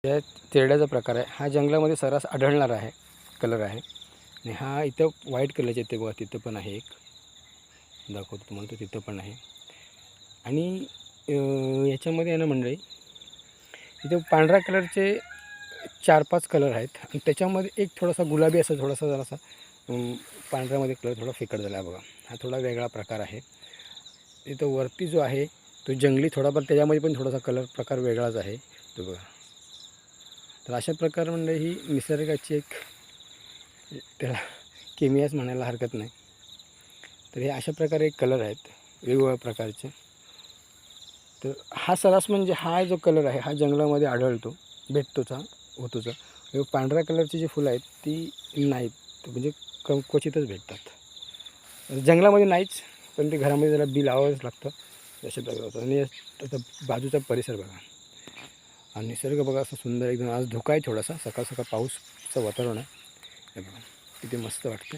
या तेरड्याचा प्रकार आहे हा जंगलामध्ये सर्रास आढळणारा आहे कलर आहे आणि हा इथं व्हाईट कलरचे ते बघा तिथं पण आहे एक दाखवतो तुम्हाला तो तिथं पण आहे आणि याच्यामध्ये आहे ना मंडळी इथं पांढऱ्या कलरचे 4-5 कलर आहेत आणि त्याच्यामध्ये एक थोडासा गुलाबी असा थोडासा जरासा पांढऱ्यामध्ये कलर थोडा फिकट झाला आहे बघा. हा थोडा वेगळा प्रकार आहे. इथं वरती जो आहे तो जंगली थोडाफार त्याच्यामध्ये पण थोडासा कलर प्रकार वेगळाच आहे तो बघा. तर अशा प्रकार म्हणजे ही निसर्गाची एक त्याला केमियाच म्हणायला हरकत नाही. तर हे अशा प्रकारे कलर आहेत वेगवेगळ्या प्रकारचे. तर हा सर्रास म्हणजे हा जो कलर आहे हा जंगलामध्ये आढळतो भेटतोचा होतोचा. पांढऱ्या कलरची जी फुलं आहेत ती नाहीत म्हणजे क्वचितच भेटतात जंगलामध्ये नाहीच पण ते घरामध्ये त्याला बी लावावंच लागतं अशा प्रकारे होतं. आणि आता बाजूचा परिसर बघा आणि निसर्ग बघा असं सुंदर एकदम. आज धुका आहे थोडासा सकाळ सकाळ पाऊसचं वातावरण आहे हे बघा किती मस्त वाटतं.